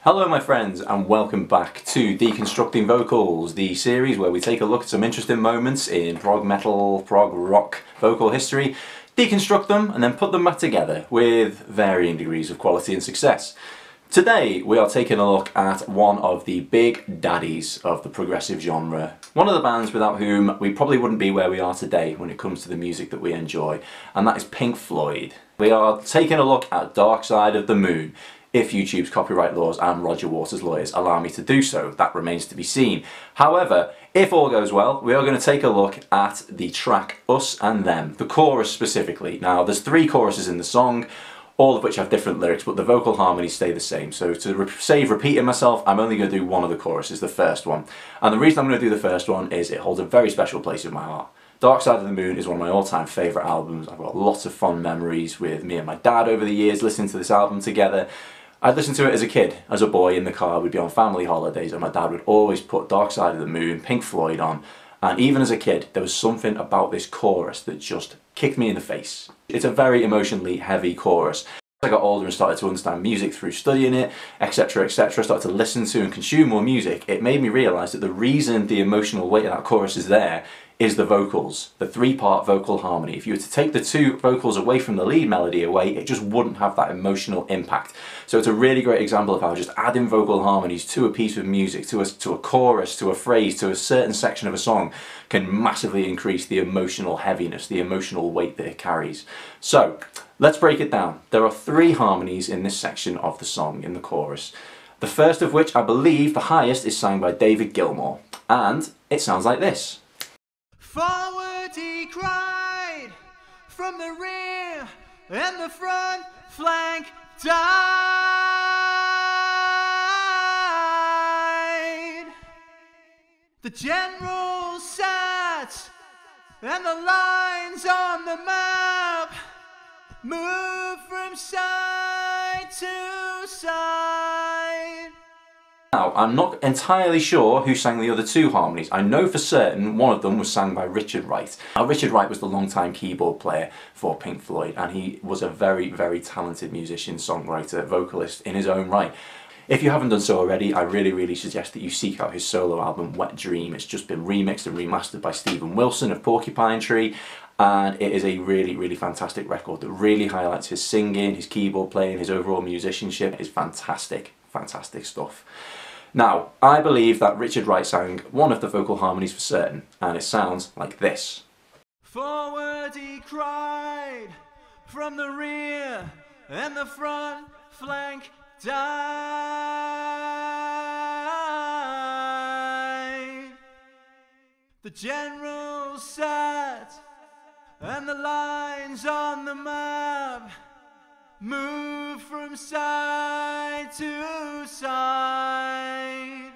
Hello my friends and welcome back to Deconstructing Vocals, the series where we take a look at some interesting moments in prog metal, prog rock vocal history, deconstruct them and then put them back together with varying degrees of quality and success. Today we are taking a look at one of the big daddies of the progressive genre, one of the bands without whom we probably wouldn't be where we are today when it comes to the music that we enjoy, and that is Pink Floyd. We are taking a look at Dark Side of the Moon. If YouTube's copyright laws and Roger Waters' lawyers allow me to do so, that remains to be seen. However, if all goes well, we are going to take a look at the track Us and Them, the chorus specifically. Now, there's 3 choruses in the song, all of which have different lyrics, but the vocal harmonies stay the same. So to save repeating myself, I'm only going to do one of the choruses, the first one. And the reason I'm going to do the first one is it holds a very special place in my heart. Dark Side of the Moon is one of my all-time favourite albums. I've got lots of fond memories with me and my dad over the years listening to this album together. I'd listen to it as a kid, as a boy in the car. We'd be on family holidays and my dad would always put Dark Side of the Moon, Pink Floyd on, and even as a kid there was something about this chorus that just kicked me in the face. It's a very emotionally heavy chorus. As I got older and started to understand music through studying it, etc, etc, started to listen to and consume more music, it made me realise that the reason the emotional weight of that chorus is there is the vocals, the 3-part vocal harmony. If you were to take the 2 vocals away from the lead melody away, it just wouldn't have that emotional impact. So it's a really great example of how just adding vocal harmonies to a piece of music, to a chorus, to a phrase, to a certain section of a song can massively increase the emotional heaviness, the emotional weight that it carries. So let's break it down. There are 3 harmonies in this section of the song, in the chorus. The first of which, I believe the highest, is sang by David Gilmour, and it sounds like this. Forward he cried, from the rear and the front flank died. The general sat, and the lines on the map moved from side to side. Now, I'm not entirely sure who sang the other 2 harmonies. I know for certain one of them was sang by Richard Wright. Now, Richard Wright was the longtime keyboard player for Pink Floyd, and he was a very, very talented musician, songwriter, vocalist in his own right. If you haven't done so already, I really suggest that you seek out his solo album, Wet Dream. It's just been remixed and remastered by Stephen Wilson of Porcupine Tree, and it is a really fantastic record that really highlights his singing, his keyboard playing, his overall musicianship. It's fantastic stuff. Now, I believe that Richard Wright sang one of the vocal harmonies for certain, and it sounds like this. Forward he cried, from the rear and the front flank died. The general sat, and the lines on the map moved from side to side.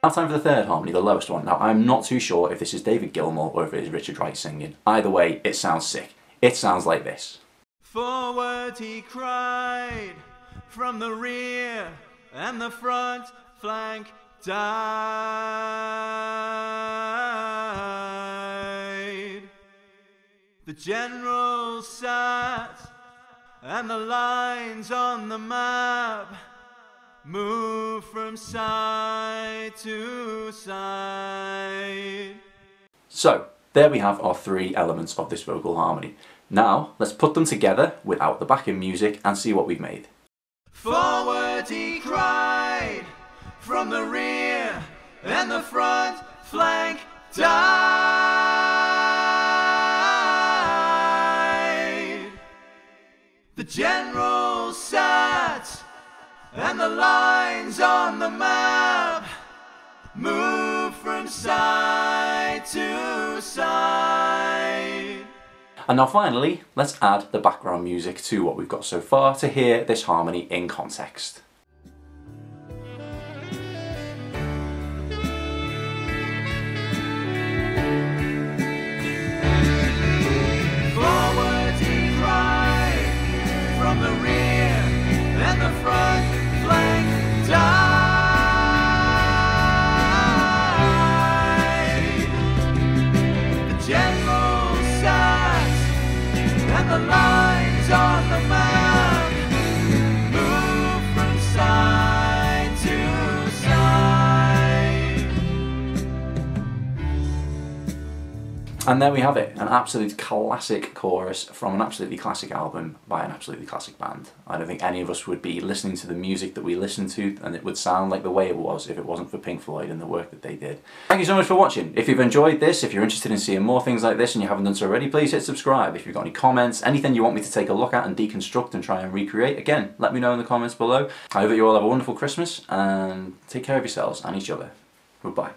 Now time for the 3rd harmony, the lowest one. Now I'm not too sure if this is David Gilmour or if it is Richard Wright singing. Either way, it sounds sick. It sounds like this. Forward he cried, from the rear and the front flank died. The general sat, and the lines on the map move from side to side. So, there we have our 3 elements of this vocal harmony. Now, let's put them together without the backing music and see what we've made. Forward he cried, from the rear and the front flank died. The general sat, and the lines on the map moved from side to side. And now finally, let's add the background music to what we've got so far to hear this harmony in context. Forward he cried, from the rear and the front flank died. The general sat, and the lines on the map moved from And there we have it, an absolute classic chorus from an absolutely classic album by an absolutely classic band. I don't think any of us would be listening to the music that we listen to and it would sound like the way it was if it wasn't for Pink Floyd and the work that they did. Thank you so much for watching. If you've enjoyed this, if you're interested in seeing more things like this and you haven't done so already, please hit subscribe. If you've got any comments, anything you want me to take a look at and deconstruct and try and recreate, again, let me know in the comments below. I hope that you all have a wonderful Christmas and take care of yourselves and each other. Goodbye.